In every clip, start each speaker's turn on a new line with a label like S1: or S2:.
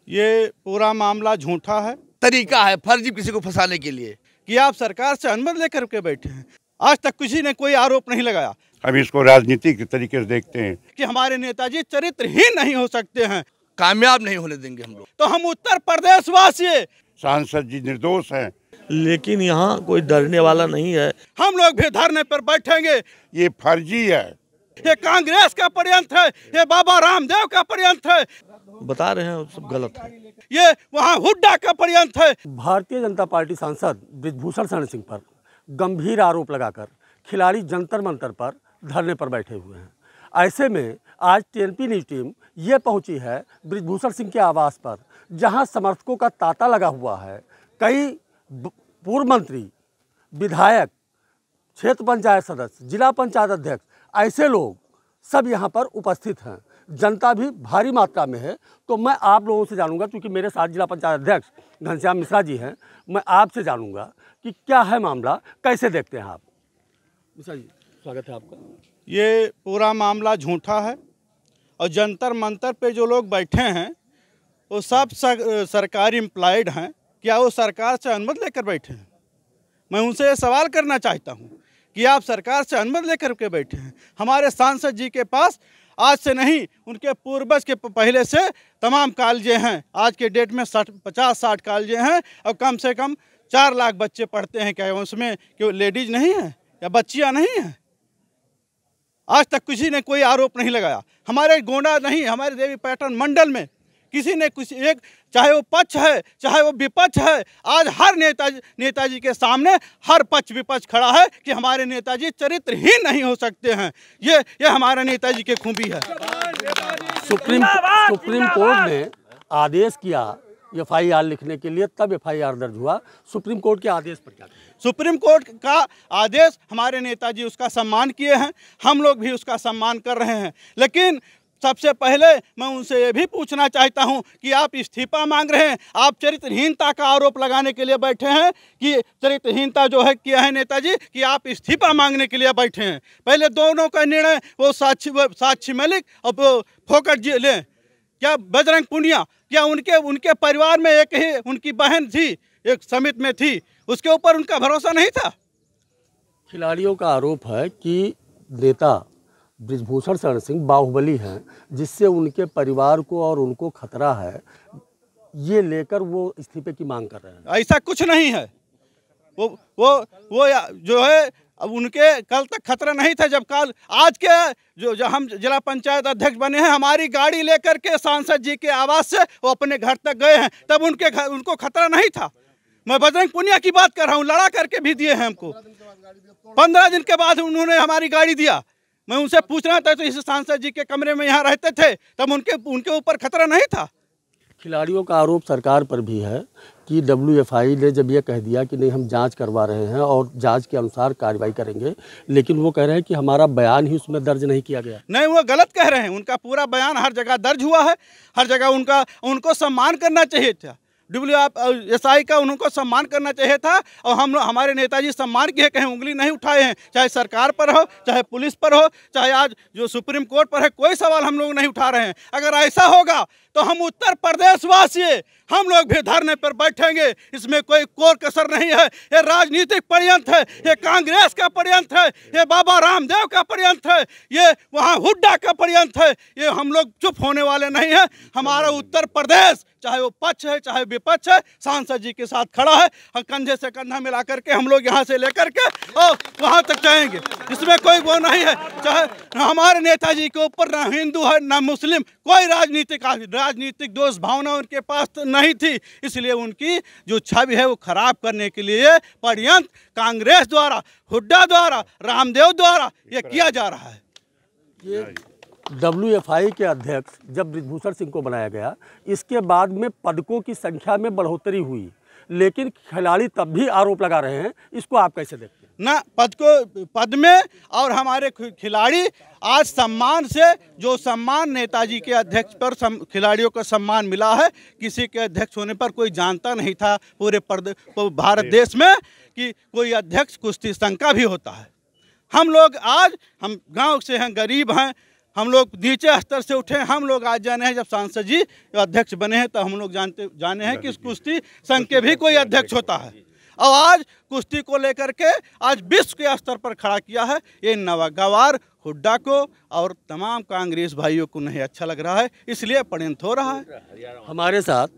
S1: ये पूरा मामला झूठा है,
S2: तरीका है फर्जी किसी को फंसाने के लिए
S1: कि आप सरकार से अनुमति लेकर के बैठे हैं। आज तक किसी ने कोई आरोप नहीं लगाया।
S3: अब इसको राजनीतिक तरीके से देखते हैं
S1: कि हमारे नेताजी चरित्रहीन नहीं हो सकते हैं,
S2: कामयाब नहीं होने देंगे हम लोग।
S1: तो हम उत्तर प्रदेश वासी
S3: सांसद जी निर्दोष हैं,
S4: लेकिन यहाँ कोई डरने वाला नहीं है।
S1: हम लोग भी धरने पर बैठेंगे।
S3: ये फर्जी है,
S1: ये कांग्रेस का षड्यंत्र है, ये बाबा रामदेव का षड्यंत्र है,
S4: बता रहे हैं सब गलत है।
S1: ये वहाँ हुड्डा का षड्यंत्र है।
S5: भारतीय जनता पार्टी सांसद बृजभूषण शरण सिंह पर गंभीर आरोप लगाकर खिलाड़ी जंतर मंतर पर धरने पर बैठे हुए हैं। ऐसे में आज टीएनपी न्यूज टीम ये पहुंची है बृजभूषण सिंह के आवास पर, जहां समर्थकों का तांता लगा हुआ है। कई पूर्व मंत्री, विधायक, क्षेत्र पंचायत सदस्य, जिला पंचायत अध्यक्ष, ऐसे लोग सब यहां पर उपस्थित हैं। जनता भी भारी मात्रा में है। तो मैं आप लोगों से जानूंगा, क्योंकि मेरे साथ जिला पंचायत अध्यक्ष घनश्याम मिश्रा जी हैं, मैं आपसे जानूंगा कि क्या है मामला, कैसे देखते हैं आप। मिश्रा जी, स्वागत है आपका।
S1: ये पूरा मामला झूठा है और जंतर मंतर पे जो लोग बैठे हैं वो सब सरकारी एम्प्लॉयड हैं। क्या वो सरकार से अनुमति लेकर बैठे हैं? मैं उनसे ये सवाल करना चाहता हूँ कि आप सरकार से अनुमति लेकर के बैठे हैं। हमारे सांसद जी के पास आज से नहीं, उनके पूर्वज के पहले से तमाम कॉलेजें हैं। आज के डेट में 50-60 कॉलेजें हैं और कम से कम 4 लाख बच्चे पढ़ते हैं। क्या उसमें क्यों लेडीज नहीं है या बच्चियाँ नहीं हैं? आज तक किसी ने कोई आरोप नहीं लगाया। हमारे गोंडा नहीं, हमारे देवी पाटन मंडल में किसी ने कुछ एक, चाहे वो पक्ष है चाहे वो विपक्ष है, आज हर नेताजी के सामने हर पक्ष विपक्ष खड़ा है कि हमारे नेताजी चरित्रहीन नहीं हो सकते हैं। ये हमारे नेताजी की खूबी है।
S5: सुप्रीम कोर्ट ने आदेश किया FIR लिखने के लिए, तब FIR दर्ज हुआ। सुप्रीम कोर्ट के आदेश पर क्या कहें?
S1: सुप्रीम कोर्ट का आदेश, हमारे नेताजी उसका सम्मान किए हैं, हम लोग भी उसका सम्मान कर रहे हैं। लेकिन सबसे पहले मैं उनसे ये भी पूछना चाहता हूं कि आप इस्तीफा मांग रहे हैं, आप चरित्रहीनता का आरोप लगाने के लिए बैठे हैं कि चरित्रहीनता जो है किया है नेताजी कि आप इस्तीफा मांगने के लिए बैठे हैं। पहले दोनों का निर्णय वो साक्षी मलिक और फोकट जी लें। क्या बजरंग पुनिया, क्या उनके परिवार में एक ही उनकी बहन थी, एक समिति में थी, उसके ऊपर उनका भरोसा नहीं था?
S5: खिलाड़ियों का आरोप है कि नेता बृजभूषण शरण सिंह बाहुबली हैं, जिससे उनके परिवार को और उनको खतरा है। ये लेकर वो इस्तीफे की मांग कर रहे हैं।
S1: ऐसा कुछ नहीं है। वो जो है, अब उनके कल तक खतरा नहीं था। जब कल आज के जो हम जिला पंचायत अध्यक्ष बने हैं, हमारी गाड़ी लेकर के सांसद जी के आवास से वो अपने घर तक गए हैं, तब उनको खतरा नहीं था। मैं बजरंग पुनिया की बात कर रहा हूँ, लड़ा करके भी दिए हैं हमको। 15 दिन के बाद उन्होंने हमारी गाड़ी दिया। मैं उनसे पूछना था, तो इस सांसद जी के कमरे में यहाँ रहते थे, तब उनके ऊपर खतरा नहीं था।
S5: खिलाड़ियों का आरोप सरकार पर भी है कि WFI ने जब ये कह दिया कि नहीं हम जांच करवा रहे हैं और जांच के अनुसार कार्रवाई करेंगे, लेकिन वो कह रहे हैं कि हमारा बयान ही उसमें दर्ज नहीं किया गया।
S1: नहीं, वो गलत कह रहे हैं। उनका पूरा बयान हर जगह दर्ज हुआ है, हर जगह उनको सम्मान करना चाहिए था। WSI का उनको सम्मान करना चाहिए था। और हमारे नेताजी सम्मान की है, कहीं उंगली नहीं उठाए हैं, चाहे सरकार पर हो, चाहे पुलिस पर हो, चाहे आज जो सुप्रीम कोर्ट पर है, कोई सवाल हम लोग नहीं उठा रहे हैं। अगर ऐसा होगा तो हम उत्तर प्रदेश वासी हम लोग भी धरने पर बैठेंगे। इसमें कोई कोर कसर नहीं है। ये राजनीतिक षड्यंत्र है, ये कांग्रेस का षड्यंत्र है, ये बाबा रामदेव का षड्यंत्र है, ये वहाँ हुड्डा का षड्यंत्र है। ये हम लोग चुप होने वाले नहीं हैं। हमारा उत्तर प्रदेश, चाहे वो पक्ष है चाहे विपक्ष है, सांसद जी के साथ खड़ा है। और कंधे से कंधा मिला करके हम लोग यहाँ से लेकर के और वहाँ तक जाएंगे। इसमें कोई वो नहीं है। चाहे हमारे नेताजी के ऊपर ना हिंदू है ना मुस्लिम, कोई राजनीतिक दोष भावना उनके पास तो नहीं थी। इसलिए उनकी जो छवि है वो खराब करने के लिए षड्यंत्र कांग्रेस द्वारा, हुड्डा द्वारा, रामदेव द्वारा ये किया जा रहा है।
S5: ये WFI के अध्यक्ष जब बृजभूषण सिंह को बनाया गया, इसके बाद में पदकों की संख्या में बढ़ोतरी हुई, लेकिन खिलाड़ी तब भी आरोप लगा रहे हैं। इसको आप कैसे देखते हैं?
S1: ना पद में और हमारे खिलाड़ी आज सम्मान से, जो सम्मान नेताजी के अध्यक्ष पर खिलाड़ियों को सम्मान मिला है, किसी के अध्यक्ष होने पर कोई जानता नहीं था पूरे भारत देश में कि कोई अध्यक्ष कुश्ती संघ का भी होता है। हम लोग आज हम गांव से हैं, गरीब हैं, हम लोग नीचे स्तर से उठे। हम लोग आज जाने हैं, जब सांसद जी अध्यक्ष बने हैं तो हम लोग जाने हैं कि इस कुश्ती संघ के भी कोई अध्यक्ष होता है। और आज कुश्ती को लेकर के आज विश्व के स्तर पर खड़ा किया है। ये नागवार हुड्डा को और तमाम कांग्रेस भाइयों को नहीं अच्छा लग रहा है, इसलिए परिणत हो रहा है।
S5: हमारे साथ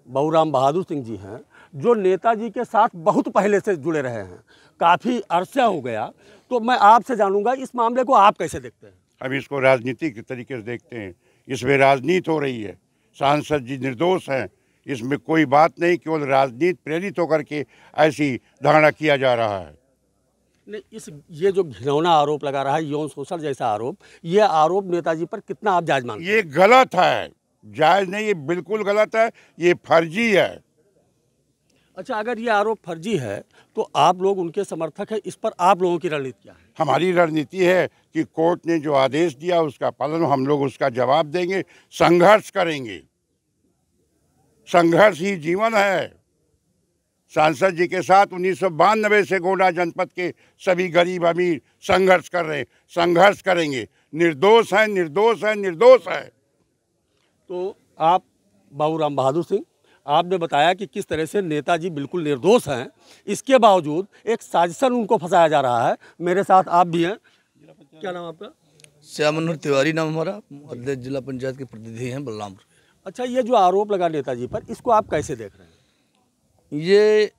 S5: बाबूराम बहादुर सिंह जी हैं, जो नेताजी के साथ बहुत पहले से जुड़े रहे हैं, काफ़ी अरसा हो गया। तो मैं आपसे जानूंगा इस मामले को आप कैसे देखते हैं?
S3: हम इसको राजनीति के तरीके से देखते हैं। इसमें राजनीति हो रही है। सांसद जी निर्दोष हैं, इसमें कोई बात नहीं, केवल राजनीति प्रेरित होकर के ऐसी धारणा किया जा रहा है।
S5: नहीं, ये जो घिनौना आरोप लगा रहा है, यौन शोषण जैसा आरोप, ये आरोप नेताजी पर कितना आप जायज मानते हैं?
S3: ये गलत है, जायज नहीं, ये बिल्कुल गलत है, ये फर्जी है।
S5: अच्छा, अगर ये आरोप फर्जी है तो आप लोग उनके समर्थक हैं, इस पर आप लोगों की रणनीति क्या है?
S3: हमारी रणनीति है कि कोर्ट ने जो आदेश दिया उसका पालन, हम लोग उसका जवाब देंगे, संघर्ष करेंगे। संघर्ष ही जीवन है। सांसद जी के साथ 1992 से गोंडा जनपद के सभी गरीब अमीर संघर्ष कर रहे हैं, संघर्ष करेंगे। निर्दोष है, निर्दोष है, निर्दोष है।
S5: तो आप बाबूराम बहादुर सिंह, आपने बताया कि किस तरह से नेताजी बिल्कुल निर्दोष हैं, इसके बावजूद एक साजिशन उनको फंसाया जा रहा है। मेरे साथ आप भी हैं, क्या नाम आपका?
S2: श्याम मनोहर तिवारी नाम हमारा, अध्यक्ष जिला पंचायत के प्रतिनिधि हैं बलरामपुर।
S5: अच्छा, ये जो आरोप लगा नेताजी पर, इसको आप कैसे देख रहे हैं?
S2: ये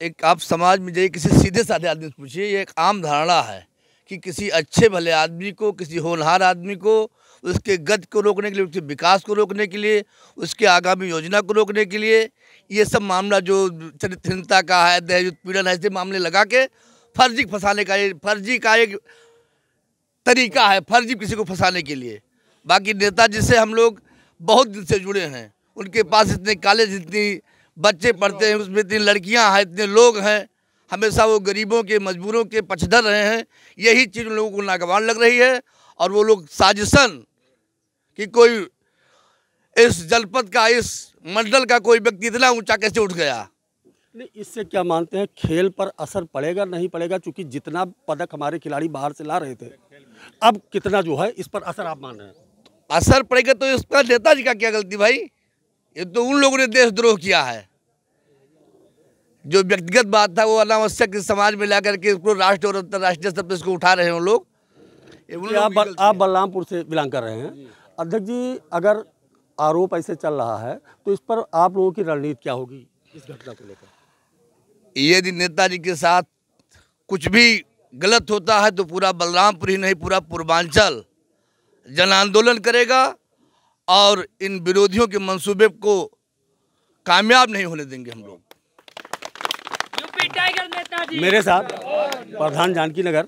S2: एक, आप समाज में जाइए, किसी सीधे साधे आदमी से पूछिए, ये एक आम धारणा है कि किसी अच्छे भले आदमी को, किसी होनहार आदमी को, उसके गति को रोकने के लिए, उसके विकास को रोकने के लिए, उसके आगामी योजना को रोकने के लिए, ये सब मामला जो चरित्रहीनता का है, दहेज उत्पीड़न है, ऐसे मामले लगा के फर्जी फंसाने का, ये फर्जी का एक तरीका है, फर्जी किसी को फंसाने के लिए। बाकी नेताजी से हम लोग बहुत दिन से जुड़े हैं। उनके पास इतने कॉलेज, इतनी बच्चे पढ़ते हैं, उसमें इतनी लड़कियां हैं, इतने लोग हैं। हमेशा वो गरीबों के, मजबूरों के पक्षधर रहे हैं। यही चीज़ उन लोगों को नागवार लग रही है। और वो लोग साजिशन कि कोई इस जनपद का, इस मंडल का कोई व्यक्ति इतना ऊंचा कैसे उठ गया।
S5: नहीं, इससे क्या मानते हैं, खेल पर असर पड़ेगा नहीं पड़ेगा? क्योंकि जितना पदक हमारे खिलाड़ी बाहर से ला रहे थे, अब कितना जो है इस पर असर आप मान रहे हैं?
S2: असर पड़ेगा तो इसका नेताजी का क्या गलती भाई? ये तो उन लोगों ने देशद्रोह किया है। जो व्यक्तिगत बात था वो अनावश्यक समाज में ला करके इसको राष्ट्रीय और अंतर्राष्ट्रीय स्तर पर इसको उठा रहे हैं उन लोग।
S5: आप बलरामपुर से बिलोंग कर रहे हैं। अध्यक्ष जी, अगर आरोप ऐसे चल रहा है तो इस पर आप लोगों की रणनीति क्या होगी इस घटना को लेकर?
S2: यदि नेताजी के साथ कुछ भी गलत होता है तो पूरा बलरामपुर ही नहीं, पूरा पूर्वांचल जन आंदोलन करेगा और इन विरोधियों के मंसूबे को कामयाब नहीं होने देंगे हम लोग।
S5: मेरे साथ प्रधान जानकी नगर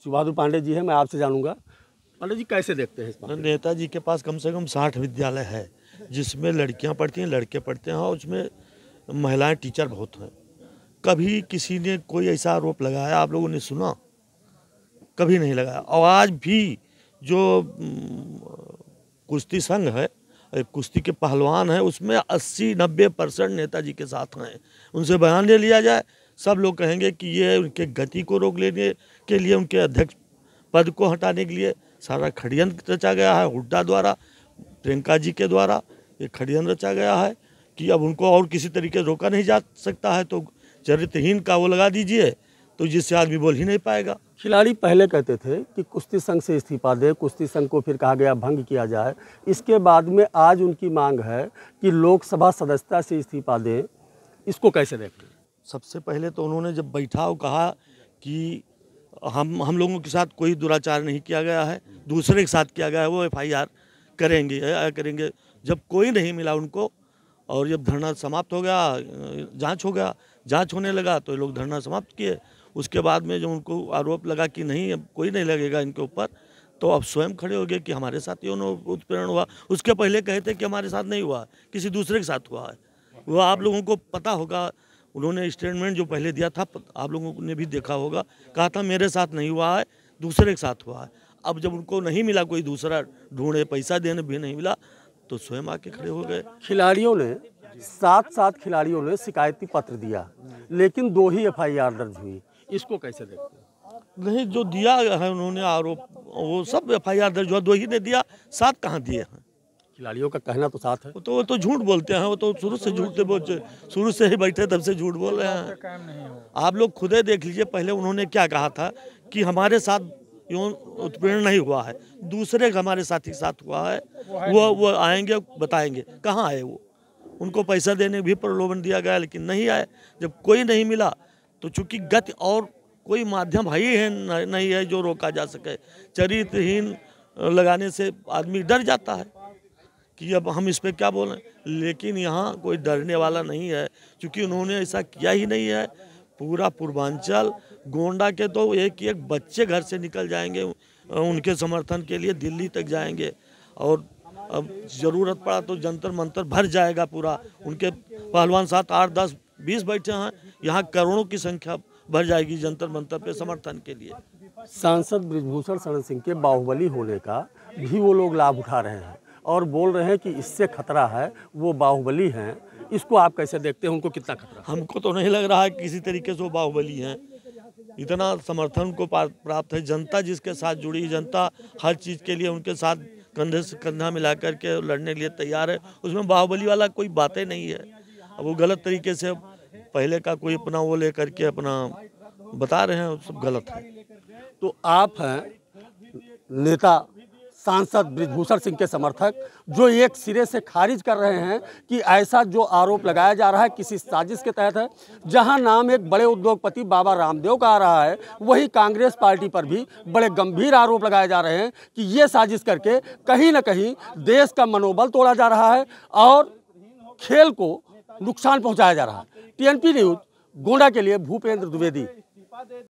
S5: सुभादु पांडे जी है, मैं आपसे जानूंगा, पांडे जी कैसे देखते हैं इस बात?
S4: नेताजी के पास कम से कम 60 विद्यालय है, जिसमें लड़कियां पढ़ती हैं, लड़के पढ़ते हैं, और उसमें महिलाएं टीचर बहुत हैं। कभी किसी ने कोई ऐसा आरोप लगाया आप लोगों ने सुना? कभी नहीं लगाया। और आज भी जो कुश्ती संघ है, कुश्ती के पहलवान हैं, उसमें 80-90% नेताजी के साथ हैं। उनसे बयान ले लिया जाए, सब लोग कहेंगे कि ये उनके गति को रोक लेने के लिए, उनके अध्यक्ष पद को हटाने के लिए सारा षड्यंत्र रचा गया है। हुड्डा द्वारा, प्रियंका जी के द्वारा ये षड्यंत्र रचा गया है कि अब उनको और किसी तरीके से रोका नहीं जा सकता है। तो चरित्रहीन का वो लगा दीजिए तो जिससे आदमी बोल ही नहीं पाएगा।
S5: खिलाड़ी पहले कहते थे कि कुश्ती संघ से इस्तीफा दे, कुश्ती संघ को फिर कहा गया भंग किया जाए। इसके बाद में आज उनकी मांग है कि लोकसभा सदस्यता से इस्तीफा दें। इसको कैसे देखें?
S4: सबसे पहले तो उन्होंने जब बैठा और कहा कि हम लोगों के साथ कोई दुराचार नहीं किया गया है, दूसरे के साथ किया गया है, वो FIR करेंगे। जब कोई नहीं मिला उनको और जब धरना समाप्त हो गया, जांच हो गया, जांच होने लगा तो ये लोग धरना समाप्त किए। उसके बाद में जब उनको आरोप लगा कि नहीं अब कोई नहीं लगेगा इनके ऊपर, तो अब स्वयं खड़े हो गए कि हमारे साथ यौन उत्पीड़न हुआ। उसके पहले कहे थे कि हमारे साथ नहीं हुआ, किसी दूसरे के साथ हुआ है। वो आप लोगों को पता होगा, उन्होंने स्टेटमेंट जो पहले दिया था आप लोगों ने भी देखा होगा, कहा था मेरे साथ नहीं हुआ है, दूसरे के साथ हुआ है। अब जब उनको नहीं मिला, कोई दूसरा ढूंढे, पैसा देने भी नहीं मिला, तो स्वयं आके खड़े हो गए।
S5: खिलाड़ियों ने 7 खिलाड़ियों ने शिकायती पत्र दिया, लेकिन 2 ही FIR दर्ज हुई। इसको कैसे देखते हैं?
S4: नहीं, जो दिया है उन्होंने आरोप, वो सब FIR दर्ज हुआ, 2 ही ने दिया, 7 कहाँ दिए हैं?
S5: खिलाड़ियों का कहना तो साथ है।
S4: वो तो झूठ बोलते हैं, वो तो शुरू से झूठ बोलते, शुरू से ही बैठे तब से झूठ बोल रहे हैं। आप लोग खुद ही देख लीजिए, पहले उन्होंने क्या कहा था कि हमारे साथ यौन उत्पीड़न नहीं हुआ है, दूसरे हमारे साथी के साथ हुआ है, वो आएंगे बताएंगे। कहाँ आए वो? उनको पैसा देने भी प्रलोभन दिया गया, लेकिन नहीं आए। जब कोई नहीं मिला तो चूंकि गति और कोई माध्यम है ही है नहीं है जो रोका जा सके। चरित्रहीन लगाने से आदमी डर जाता है कि अब हम इस पे क्या बोलें, लेकिन यहाँ कोई डरने वाला नहीं है, क्योंकि उन्होंने ऐसा किया ही नहीं है। पूरा पूर्वांचल, गोंडा के तो एक बच्चे घर से निकल जाएंगे उनके समर्थन के लिए, दिल्ली तक जाएंगे, और अब ज़रूरत पड़ा तो जंतर मंतर भर जाएगा पूरा। उनके पहलवान 7, 8, 10, 20 बैठे हैं, यहाँ करोड़ों की संख्या भर जाएगी जंतर मंतर पे समर्थन के लिए।
S5: सांसद बृजभूषण शरण सिंह के बाहुबली होने का भी वो लोग लाभ उठा रहे हैं और बोल रहे हैं कि इससे खतरा है, वो बाहुबली हैं। इसको आप कैसे देखते हैं, उनको कितना खतरा?
S4: हमको तो नहीं लग रहा है किसी तरीके से वो बाहुबली हैं। इतना समर्थन को प्राप्त है, जनता जिसके साथ जुड़ी, जनता हर चीज़ के लिए उनके साथ कंधे से कंधा मिला करके लड़ने के लिए तैयार है। उसमें बाहुबली वाला कोई बातें नहीं है। अब वो गलत तरीके से पहले का कोई अपना वो लेकर के अपना बता रहे हैं, वो सब गलत है।
S5: तो आप हैं नेता सांसद बृजभूषण सिंह के समर्थक, जो एक सिरे से खारिज कर रहे हैं कि ऐसा जो आरोप लगाया जा रहा है किसी साजिश के तहत है। जहां नाम एक बड़े उद्योगपति बाबा रामदेव का आ रहा है, वही कांग्रेस पार्टी पर भी बड़े गंभीर आरोप लगाए जा रहे हैं कि ये साजिश करके कहीं ना कहीं देश का मनोबल तोड़ा जा रहा है और खेल को नुकसान पहुँचाया जा रहा है। TNP न्यूज़ गोंडा के लिए भूपेंद्र द्विवेदी।